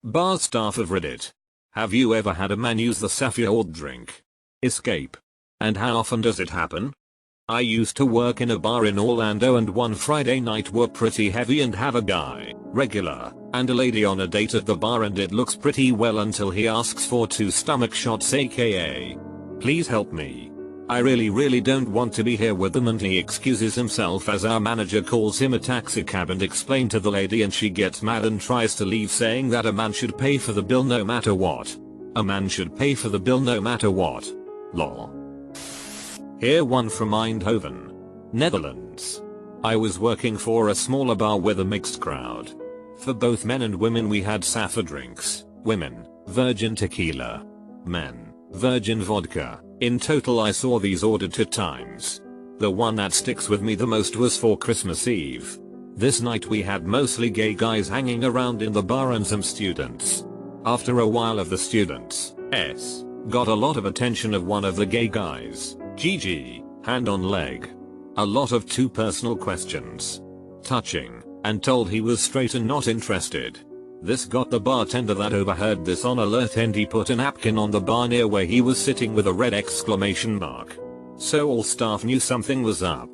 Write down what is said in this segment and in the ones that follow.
Bar staff of Reddit. Have you ever had a man use the safeword drink? Escape. And how often does it happen? I used to work in a bar in Orlando, and one Friday night were pretty heavy and have a guy, regular, and a lady on a date at the bar, and it looks pretty well until he asks for 2 stomach shots, aka, please help me. I really don't want to be here with them, and he excuses himself as our manager calls him a taxi cab and explain to the lady, and she gets mad and tries to leave, saying that a man should pay for the bill no matter what. A man should pay for the bill no matter what. Lol. Here one from Eindhoven, Netherlands. I was working for a smaller bar with a mixed crowd. For both men and women we had safa drinks, women, virgin tequila, men, virgin vodka. In total I saw these ordered 2 times. The one that sticks with me the most was for Christmas Eve. This night we had mostly gay guys hanging around in the bar and some students. After a while of the students, got a lot of attention of one of the gay guys, GG, hand on leg. A lot of too personal questions. Touching, and told he was straight and not interested. This got the bartender that overheard this on alert, and he put a napkin on the bar near where he was sitting with a red exclamation mark. So all staff knew something was up.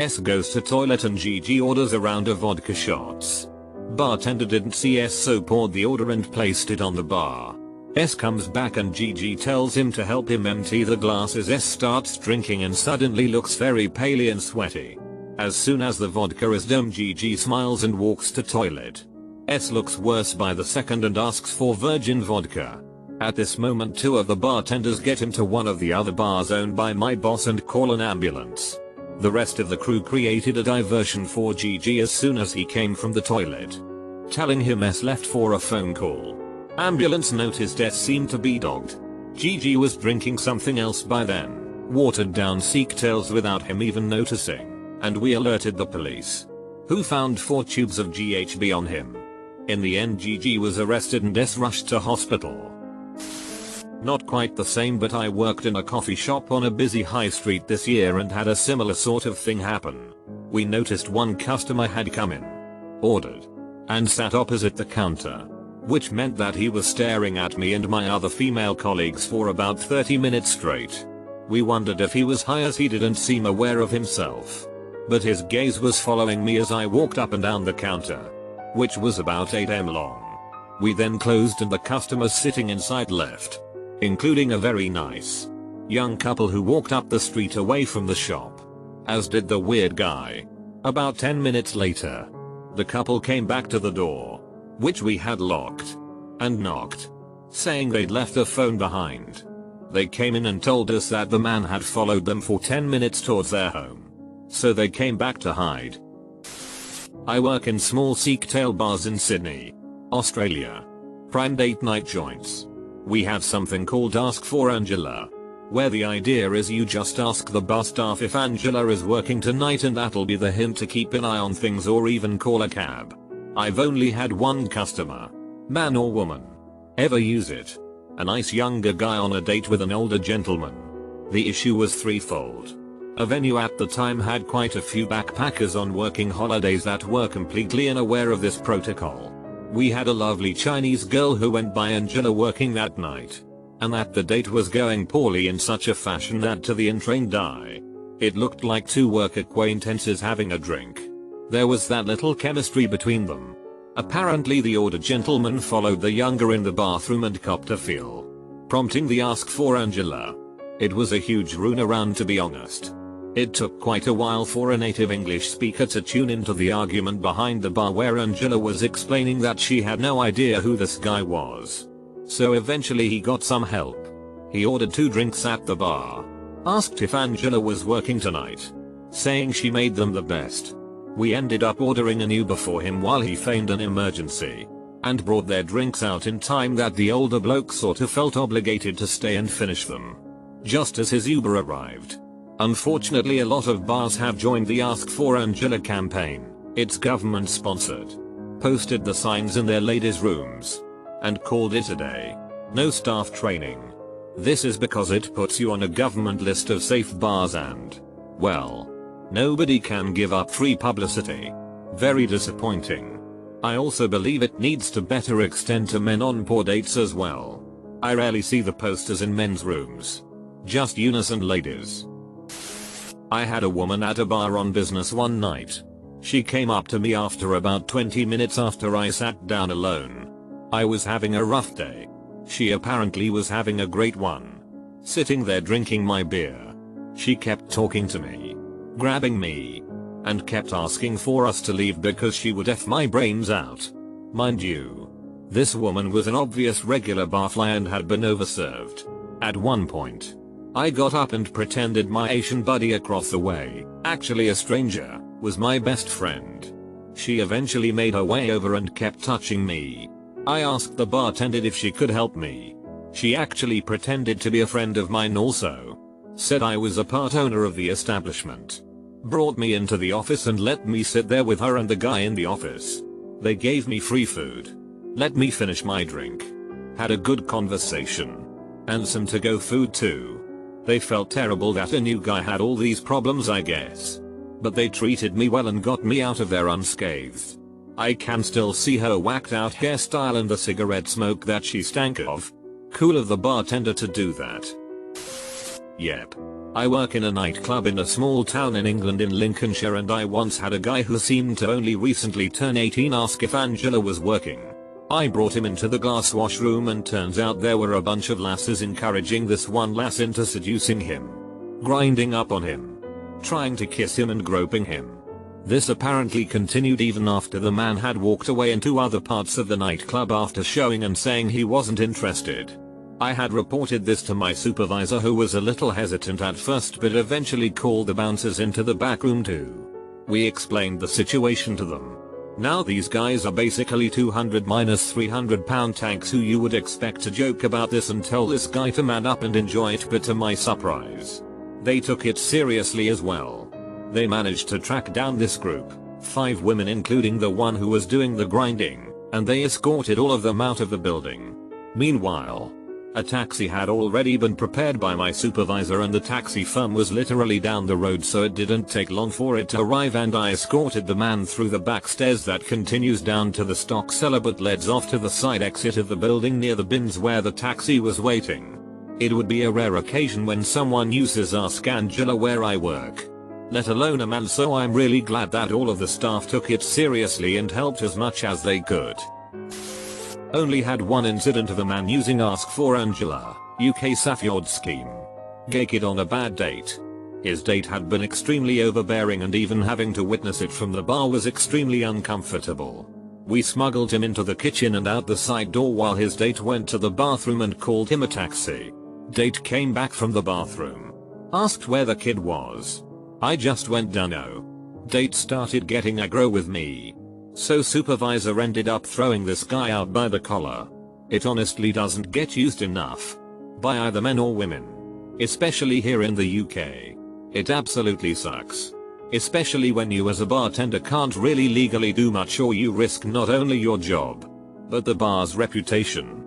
S goes to toilet and GG orders a round of vodka shots. Bartender didn't see S, so poured the order and placed it on the bar. S comes back and GG tells him to help him empty the glasses. S starts drinking and suddenly looks very pale and sweaty. As soon as the vodka is done, GG smiles and walks to toilet. S looks worse by the second and asks for virgin vodka. At this moment 2 of the bartenders get him to one of the other bars owned by my boss and call an ambulance. The rest of the crew created a diversion for GG as soon as he came from the toilet, telling him S left for a phone call. Ambulance noticed S seemed to be dogged. GG was drinking something else by then, watered down Sikh tales without him even noticing, and we alerted the police, who found 4 tubes of GHB on him. In the end GG was arrested and S rushed to hospital. Not quite the same, but I worked in a coffee shop on a busy high street this year and had a similar sort of thing happen. We noticed one customer had come in, ordered, and sat opposite the counter, which meant that he was staring at me and my other female colleagues for about 30 minutes straight. We wondered if he was high, as he didn't seem aware of himself, but his gaze was following me as I walked up and down the counter, which was about 8 m long. We then closed and the customers sitting inside left, including a very nice young couple who walked up the street away from the shop, as did the weird guy. About 10 minutes later, the couple came back to the door, which we had locked, and knocked, saying they'd left a phone behind. They came in and told us that the man had followed them for 10 minutes towards their home, so they came back to hide. I work in small Sikh tail bars in Sydney, Australia. Prime date night joints. We have something called Ask for Angela, where the idea is you just ask the bar staff if Angela is working tonight, and that'll be the hint to keep an eye on things or even call a cab. I've only had one customer, man or woman, ever use it. A nice younger guy on a date with an older gentleman. The issue was threefold. A venue at the time had quite a few backpackers on working holidays that were completely unaware of this protocol. We had a lovely Chinese girl who went by Angela working that night, and that the date was going poorly in such a fashion that to the untrained eye, it looked like 2 work acquaintances having a drink. There was that little chemistry between them. Apparently the older gentleman followed the younger in the bathroom and copped a feel, prompting the Ask for Angela. It was a huge runaround, to be honest. It took quite a while for a native English speaker to tune into the argument behind the bar, where Angela was explaining that she had no idea who this guy was. So eventually he got some help. He ordered 2 drinks at the bar, asked if Angela was working tonight, saying she made them the best. We ended up ordering an Uber for him while he feigned an emergency, and brought their drinks out in time that the older bloke sort of felt obligated to stay and finish them, just as his Uber arrived. Unfortunately, a lot of bars have joined the Ask for Angela campaign. It's government sponsored. Posted the signs in their ladies' rooms, and called it a day. No staff training. This is because it puts you on a government list of safe bars and, well, nobody can give up free publicity. Very disappointing. I also believe it needs to better extend to men on poor dates as well. I rarely see the posters in men's rooms. Just unison ladies. I had a woman at a bar on business one night. She came up to me after about 20 minutes after I sat down alone. I was having a rough day. She apparently was having a great one. Sitting there drinking my beer. She kept talking to me, grabbing me, and kept asking for us to leave because she would F my brains out. Mind you, this woman was an obvious regular barfly and had been overserved. At one point, I got up and pretended my Asian buddy across the way, actually a stranger, was my best friend. She eventually made her way over and kept touching me. I asked the bartender if she could help me. She actually pretended to be a friend of mine also. Said I was a part owner of the establishment. Brought me into the office and let me sit there with her and the guy in the office. They gave me free food. Let me finish my drink. Had a good conversation. And some to-go food too. They felt terrible that a new guy had all these problems, I guess. But they treated me well and got me out of there unscathed. I can still see her whacked out hairstyle and the cigarette smoke that she stank of. Cool of the bartender to do that. Yep. I work in a nightclub in a small town in England in Lincolnshire, and I once had a guy who seemed to only recently turn 18 ask if Angela was working. I brought him into the glass washroom and turns out there were a bunch of lasses encouraging this one lass into seducing him. Grinding up on him. Trying to kiss him and groping him. This apparently continued even after the man had walked away into other parts of the nightclub after showing and saying he wasn't interested. I had reported this to my supervisor, who was a little hesitant at first but eventually called the bouncers into the back room too. We explained the situation to them. Now these guys are basically 200 minus 300 pound tanks who you would expect to joke about this and tell this guy to man up and enjoy it, but to my surprise, they took it seriously as well. They managed to track down this group, 5 women including the one who was doing the grinding, and they escorted all of them out of the building. Meanwhile, a taxi had already been prepared by my supervisor and the taxi firm was literally down the road, so it didn't take long for it to arrive, and I escorted the man through the back stairs that continues down to the stock cellar but leads off to the side exit of the building near the bins where the taxi was waiting. It would be a rare occasion when someone uses Ask Angela where I work. Let alone a man, so I'm really glad that all of the staff took it seriously and helped as much as they could. Only had one incident of a man using Ask for Angela, UK safeword scheme. Gay kid on a bad date. His date had been extremely overbearing and even having to witness it from the bar was extremely uncomfortable. We smuggled him into the kitchen and out the side door while his date went to the bathroom and called him a taxi. Date came back from the bathroom. Asked where the kid was. I just went dunno. Date started getting aggro with me. So supervisor ended up throwing this guy out by the collar. It honestly doesn't get used enough. By either men or women. Especially here in the UK. It absolutely sucks. Especially when you as a bartender can't really legally do much, or you risk not only your job, but the bar's reputation.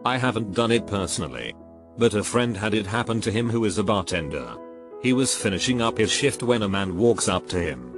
I haven't done it personally. But a friend had it happen to him who is a bartender. He was finishing up his shift when a man walks up to him.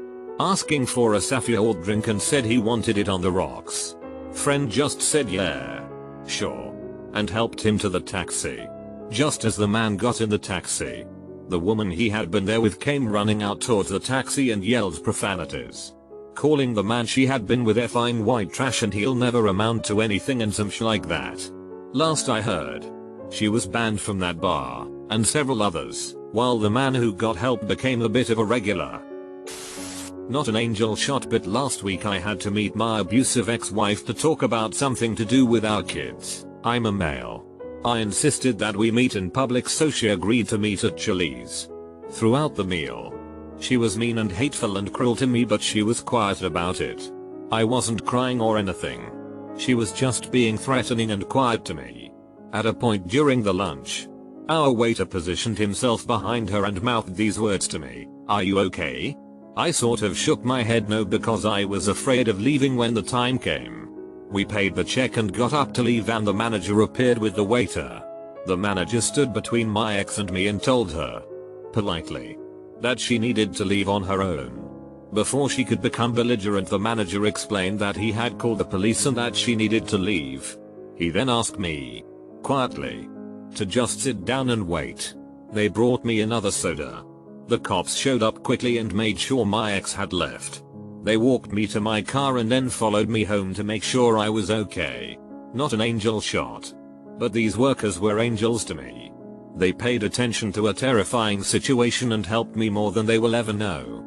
Asking for a safeword drink and said he wanted it on the rocks. Friend just said yeah, sure, and helped him to the taxi. Just as the man got in the taxi, the woman he had been there with came running out towards the taxi and yelled profanities. Calling the man she had been with effing white trash and he'll never amount to anything and some sh like that. Last I heard, she was banned from that bar, and several others, while the man who got help became a bit of a regular. Not an angel shot, but last week I had to meet my abusive ex-wife to talk about something to do with our kids. I'm a male. I insisted that we meet in public, so she agreed to meet at Chili's. Throughout the meal, she was mean and hateful and cruel to me, but she was quiet about it. I wasn't crying or anything. She was just being threatening and quiet to me. At a point during the lunch, our waiter positioned himself behind her and mouthed these words to me, "Are you okay?" I sort of shook my head no, because I was afraid of leaving when the time came. We paid the check and got up to leave, and the manager appeared with the waiter. The manager stood between my ex and me and told her, politely, that she needed to leave on her own. Before she could become belligerent, the manager explained that he had called the police and that she needed to leave. He then asked me, quietly, to just sit down and wait. They brought me another soda. The cops showed up quickly and made sure my ex had left. They walked me to my car and then followed me home to make sure I was okay. Not an angel shot. But these workers were angels to me. They paid attention to a terrifying situation and helped me more than they will ever know.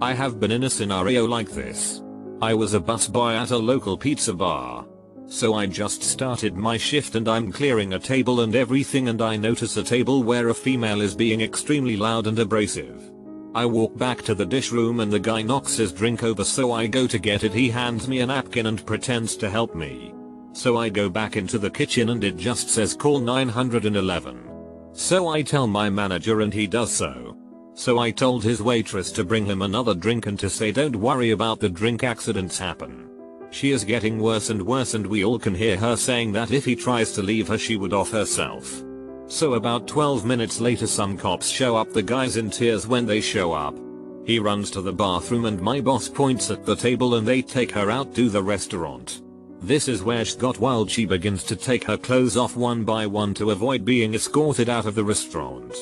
I have been in a scenario like this. I was a busboy at a local pizza bar. So I just started my shift and I'm clearing a table and everything, and I notice a table where a female is being extremely loud and abrasive. I walk back to the dish room and the guy knocks his drink over, so I go to get it. He hands me a napkin and pretends to help me. So I go back into the kitchen and it just says call 911. So I tell my manager and he does so. So I told his waitress to bring him another drink and to say don't worry about the drink, accidents happen. She is getting worse and worse and we all can hear her saying that if he tries to leave her she would off herself. So about 12 minutes later some cops show up. The guy's in tears when they show up. He runs to the bathroom and my boss points at the table and they take her out to the restaurant. This is where she got wild. She begins to take her clothes off one by one to avoid being escorted out of the restaurant.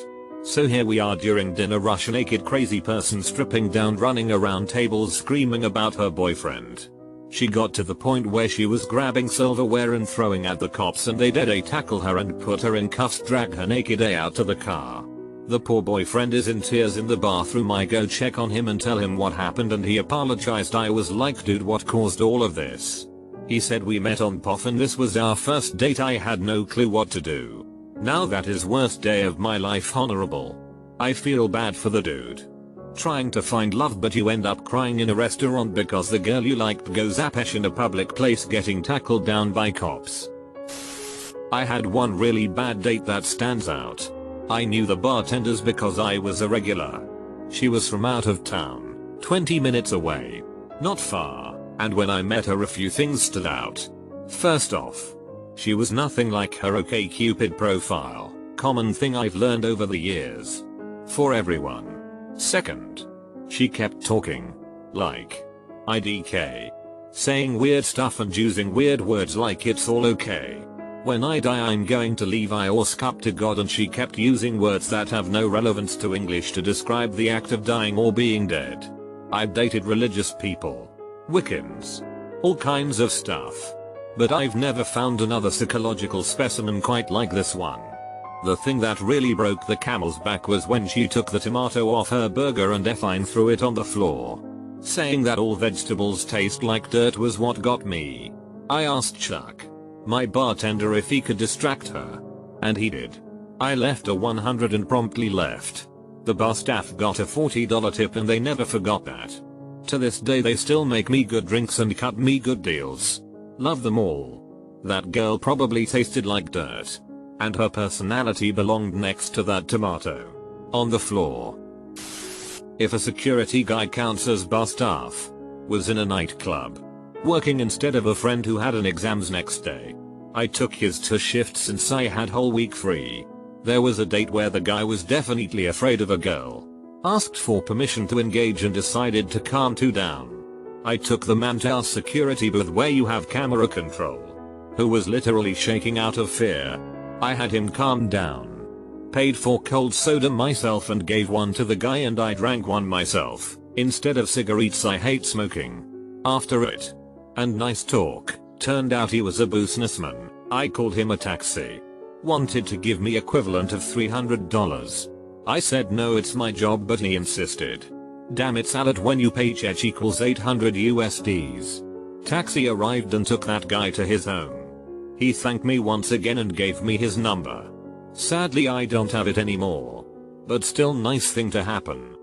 So here we are during dinner rush, a naked crazy person stripping down, running around tables screaming about her boyfriend. She got to the point where she was grabbing silverware and throwing at the cops and they did tackle her and put her in cuffs, drag her naked out to the car. The poor boyfriend is in tears in the bathroom. I go check on him and tell him what happened and he apologized. I was like, dude, what caused all of this? He said we met on POF and this was our first date. I had no clue what to do. Now that is worst day of my life. Honorable. I feel bad for the dude. Trying to find love but you end up crying in a restaurant because the girl you liked goes apesh in a public place getting tackled down by cops. I had one really bad date that stands out. I knew the bartenders because I was a regular. She was from out of town, 20 minutes away. Not far, and when I met her a few things stood out. First off, she was nothing like her OkCupid profile, common thing I've learned over the years. For everyone. Second, she kept talking. Like. IDK. Saying weird stuff and using weird words like it's all okay. When I die I'm going to leave, I ask up to God, and she kept using words that have no relevance to English to describe the act of dying or being dead. I've dated religious people. Wiccans. All kinds of stuff. But I've never found another psychological specimen quite like this one. The thing that really broke the camel's back was when she took the tomato off her burger and effing threw it on the floor. Saying that all vegetables taste like dirt was what got me. I asked Chuck, my bartender, if he could distract her. And he did. I left a 100 and promptly left. The bar staff got a $40 tip and they never forgot that. To this day they still make me good drinks and cut me good deals. Love them all. That girl probably tasted like dirt. And her personality belonged next to that tomato. On the floor. If a security guy counts as bar staff. Was in a nightclub. Working instead of a friend who had an exams next day. I took his 2 shifts since I had whole week free. There was a date where the guy was definitely afraid of a girl. Asked for permission to engage and decided to calm 2 down. I took the man to our security booth where you have camera control. Who was literally shaking out of fear. I had him calm down. Paid for cold soda myself and gave one to the guy, and I drank one myself. Instead of cigarettes, I hate smoking. After it. And nice talk. Turned out he was a businessman. I called him a taxi. Wanted to give me equivalent of $300. I said no, it's my job, but he insisted. Damn it, salad, when you paycheck equals 800 USDs. Taxi arrived and took that guy to his home. He thanked me once again and gave me his number. Sadly I don't have it anymore. But still nice thing to happen.